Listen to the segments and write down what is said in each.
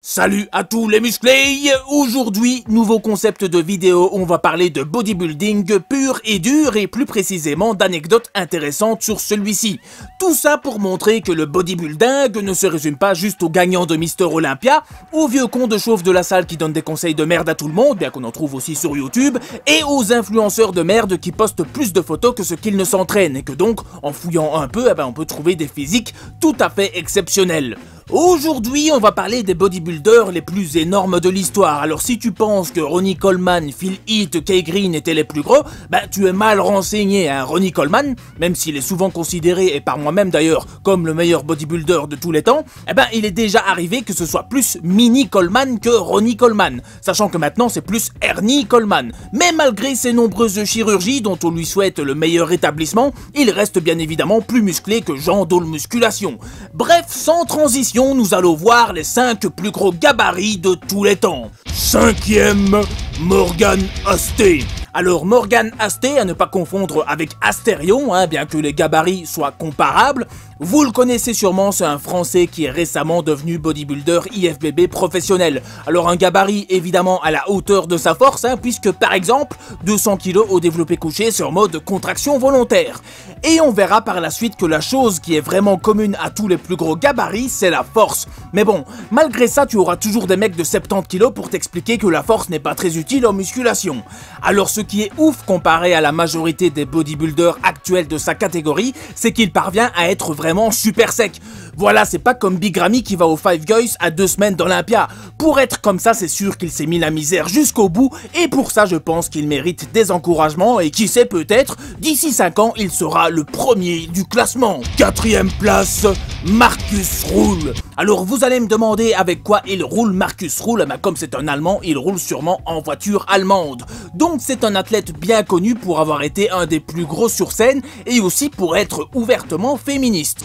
Salut à tous les musclés. Aujourd'hui, nouveau concept de vidéo où on va parler de bodybuilding pur et dur et plus précisément d'anecdotes intéressantes sur celui-ci. Tout ça pour montrer que le bodybuilding ne se résume pas juste aux gagnants de Mister Olympia, aux vieux cons de chauve de la salle qui donnent des conseils de merde à tout le monde, bien qu'on en trouve aussi sur YouTube, et aux influenceurs de merde qui postent plus de photos que ce qu'ils ne s'entraînent et que donc, en fouillant un peu, on peut trouver des physiques tout à fait exceptionnels. Aujourd'hui, on va parler des bodybuilders les plus énormes de l'histoire. Alors si tu penses que Ronnie Coleman, Phil Heath, Kay Green étaient les plus gros, tu es mal renseigné, hein. Ronnie Coleman, même s'il est souvent considéré, et par moi-même d'ailleurs, comme le meilleur bodybuilder de tous les temps, il est déjà arrivé que ce soit plus Mini Coleman que Ronnie Coleman, sachant que maintenant c'est plus Ernie Coleman. Mais malgré ses nombreuses chirurgies dont on lui souhaite le meilleur rétablissement, il reste bien évidemment plus musclé que Jean Dole Musculation. Bref, sans transition, nous allons voir les 5 plus gros gabarits de tous les temps. 5e, Morgan Asté. Alors Morgan Asté, à ne pas confondre avec Astérion, bien que les gabarits soient comparables, vous le connaissez sûrement, c'est un Français qui est récemment devenu bodybuilder IFBB professionnel. Alors un gabarit évidemment à la hauteur de sa force, puisque par exemple 200 kg au développé couché sur mode contraction volontaire. Et on verra par la suite que la chose qui est vraiment commune à tous les plus gros gabarits, c'est la force. Mais bon, malgré ça, tu auras toujours des mecs de 70 kg pour t'expliquer que la force n'est pas très utile en musculation. Alors ce qui est ouf comparé à la majorité des bodybuilders actuels de sa catégorie, c'est qu'il parvient à être vraiment super sec. Voilà, c'est pas comme Big Ramy qui va au Five Guys à 2 semaines d'Olympia. Pour être comme ça, c'est sûr qu'il s'est mis la misère jusqu'au bout, et pour ça je pense qu'il mérite des encouragements, et qui sait, peut-être, d'ici 5 ans, il sera le premier du classement. 4e place, Markus Rühl. Alors vous allez me demander avec quoi il roule Markus Rühl, comme c'est un Allemand, il roule sûrement en voiture allemande. Donc c'est un athlète bien connu pour avoir été un des plus gros sur scène, et aussi pour être ouvertement féministe.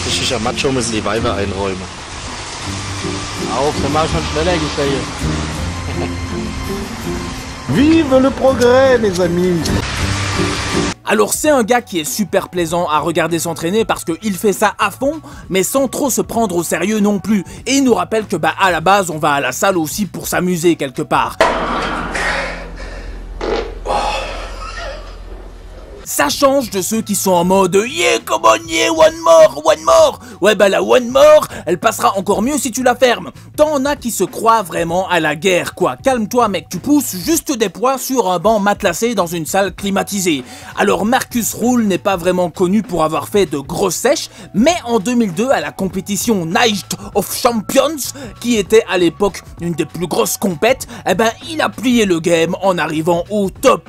Richtiger Macho müssen die Weiber einräumen. Auf, dann mach schon schneller, Vive le progrès, mes amis! Alors c'est un gars qui est super plaisant à regarder s'entraîner parce qu'il fait ça à fond, mais sans trop se prendre au sérieux non plus. Et il nous rappelle que à la base on va à la salle aussi pour s'amuser quelque part. Ça change de ceux qui sont en mode « Yeah, come on, yeah, one more, one more !» Ouais, la one more, elle passera encore mieux si tu la fermes. T'en as qui se croient vraiment à la guerre, quoi. Calme-toi, mec, tu pousses juste des poids sur un banc matelassé dans une salle climatisée. Alors, Markus Rühl n'est pas vraiment connu pour avoir fait de grosses sèches, mais en 2002, à la compétition Night of Champions, qui était à l'époque une des plus grosses compètes, il a plié le game en arrivant au top.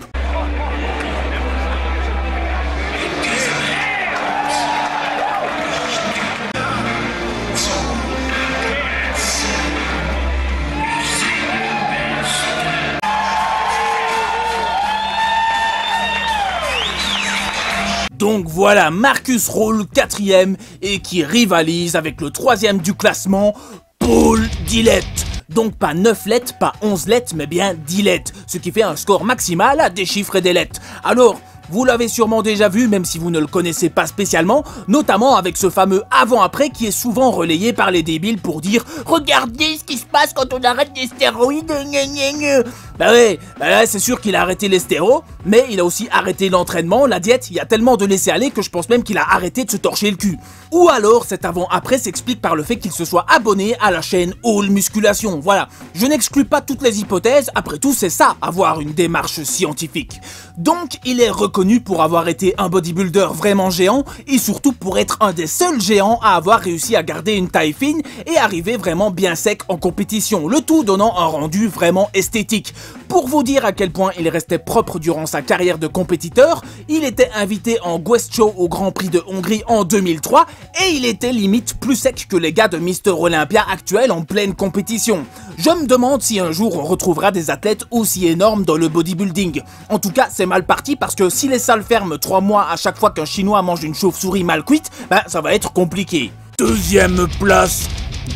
Donc voilà, Markus Rühl 4e et qui rivalise avec le 3e du classement, Paul Dillett. Donc pas 9 lettres, pas 11 lettres, mais bien 10 lettres, ce qui fait un score maximal à des chiffres et des lettres. Alors, vous l'avez sûrement déjà vu, même si vous ne le connaissez pas spécialement, notamment avec ce fameux avant-après qui est souvent relayé par les débiles pour dire « Regardez ce qui se passe quand on arrête les stéroïdes, gna gna gna ». Ouais, c'est sûr qu'il a arrêté les stéros, mais il a aussi arrêté l'entraînement, la diète, il y a tellement de laisser-aller que je pense même qu'il a arrêté de se torcher le cul. Ou alors cet avant-après s'explique par le fait qu'il se soit abonné à la chaîne All Musculation, voilà. Je n'exclus pas toutes les hypothèses, après tout c'est ça, avoir une démarche scientifique. Donc il est reconnu pour avoir été un bodybuilder vraiment géant, et surtout pour être un des seuls géants à avoir réussi à garder une taille fine et arriver vraiment bien sec en compétition, le tout donnant un rendu vraiment esthétique. Pour vous dire à quel point il restait propre durant sa carrière de compétiteur, il était invité en guest show au Grand Prix de Hongrie en 2003 et il était limite plus sec que les gars de Mister Olympia actuels en pleine compétition. Je me demande si un jour on retrouvera des athlètes aussi énormes dans le bodybuilding. En tout cas, c'est mal parti parce que si les salles ferment 3 mois à chaque fois qu'un Chinois mange une chauve-souris mal cuite, ça va être compliqué. 2e place,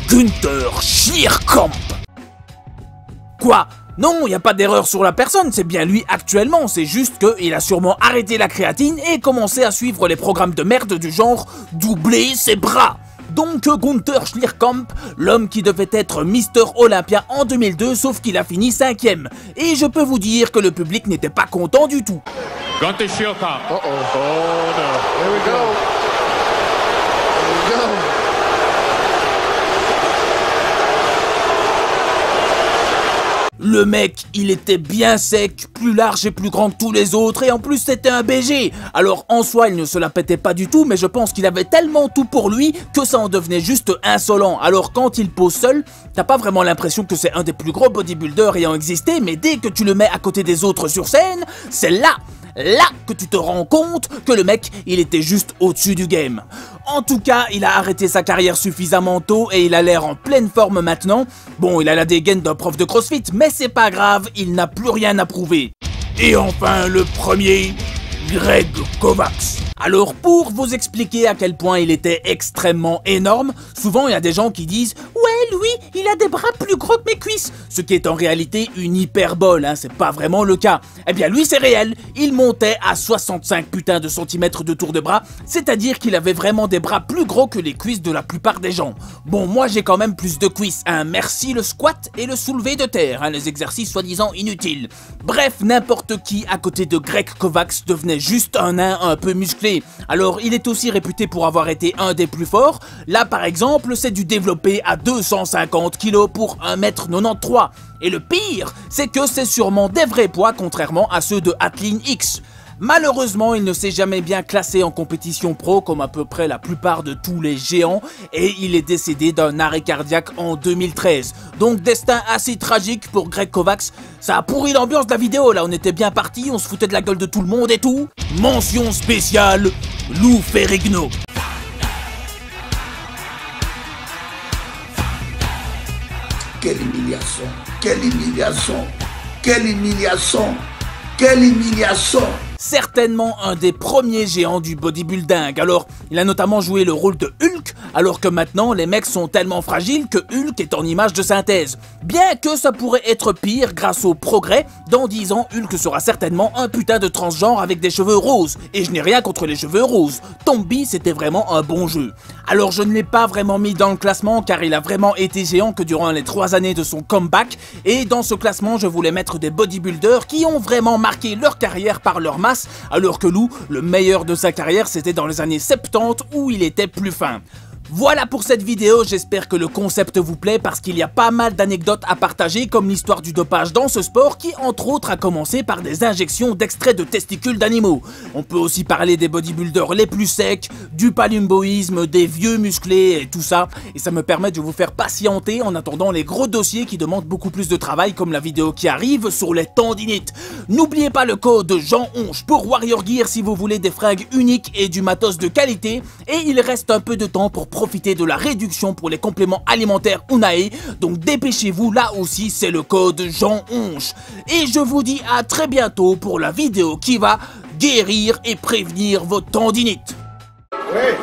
Günther Schierkamp. Quoi ? Non, il n'y a pas d'erreur sur la personne, c'est bien lui actuellement, c'est juste qu'il a sûrement arrêté la créatine et commencé à suivre les programmes de merde du genre « doubler ses bras ». Donc Gunther Schlierkamp, l'homme qui devait être Mister Olympia en 2002, sauf qu'il a fini 5e. Et je peux vous dire que le public n'était pas content du tout. Gunther Schlierkamp. Oh no. Here we go. Here we go. Le mec, il était bien sec, plus large et plus grand que tous les autres, et en plus c'était un BG. Alors en soi, il ne se la pétait pas du tout, mais je pense qu'il avait tellement tout pour lui que ça en devenait juste insolent. Alors quand il pose seul, t'as pas vraiment l'impression que c'est un des plus gros bodybuilders ayant existé, mais dès que tu le mets à côté des autres sur scène, c'est là que tu te rends compte que le mec, il était juste au-dessus du game. En tout cas, il a arrêté sa carrière suffisamment tôt et il a l'air en pleine forme maintenant. Bon, il a la dégaine d'un prof de CrossFit, mais c'est pas grave, il n'a plus rien à prouver. Et enfin, le premier, Greg Kovacs. Alors pour vous expliquer à quel point il était extrêmement énorme, souvent il y a des gens qui disent « Ouais, lui, il a des bras plus gros que mes cuisses », ce qui est en réalité une hyperbole, hein, c'est pas vraiment le cas. Eh bien lui c'est réel, il montait à 65 putains de centimètres de tour de bras, c'est-à-dire qu'il avait vraiment des bras plus gros que les cuisses de la plupart des gens. Bon, moi j'ai quand même plus de cuisses, hein, merci le squat et le soulevé de terre, hein, les exercices soi-disant inutiles. Bref, n'importe qui à côté de Greg Kovacs devenait juste un nain un peu musclé. Alors il est aussi réputé pour avoir été un des plus forts. Là par exemple c'est du développé à 250 kg pour 1m93. Et le pire c'est que c'est sûrement des vrais poids contrairement à ceux de Athlean X. Malheureusement, il ne s'est jamais bien classé en compétition pro comme à peu près la plupart de tous les géants et il est décédé d'un arrêt cardiaque en 2013. Donc destin assez tragique pour Greg Kovacs. Ça a pourri l'ambiance de la vidéo là, on était bien parti, on se foutait de la gueule de tout le monde et tout. Mention spéciale, Lou Ferrigno. Quelle humiliation, quelle humiliation, quelle humiliation, quelle humiliation. Certainement un des premiers géants du bodybuilding. Alors, il a notamment joué le rôle de Hulk, alors que maintenant les mecs sont tellement fragiles que Hulk est en image de synthèse. Bien que ça pourrait être pire grâce au progrès, dans 10 ans Hulk sera certainement un putain de transgenre avec des cheveux roses. Et je n'ai rien contre les cheveux roses. Tombi c'était vraiment un bon jeu. Alors je ne l'ai pas vraiment mis dans le classement car il a vraiment été géant que durant les 3 années de son comeback. Et dans ce classement je voulais mettre des bodybuilders qui ont vraiment marqué leur carrière par leur masse, alors que Lou, le meilleur de sa carrière, c'était dans les années 70 où il était plus fin. Voilà pour cette vidéo, j'espère que le concept vous plaît parce qu'il y a pas mal d'anecdotes à partager comme l'histoire du dopage dans ce sport qui entre autres a commencé par des injections d'extraits de testicules d'animaux. On peut aussi parler des bodybuilders les plus secs, du palumboïsme, des vieux musclés et tout ça, et ça me permet de vous faire patienter en attendant les gros dossiers qui demandent beaucoup plus de travail comme la vidéo qui arrive sur les tendinites. N'oubliez pas le code JEANHONCHE pour Warrior Gear si vous voulez des fringues uniques et du matos de qualité, et il reste un peu de temps pour profiter de la réduction pour les compléments alimentaires Unae, donc dépêchez-vous, là aussi c'est le code JEANHONCHE. Et je vous dis à très bientôt pour la vidéo qui va guérir et prévenir vos tendinites. Ouais.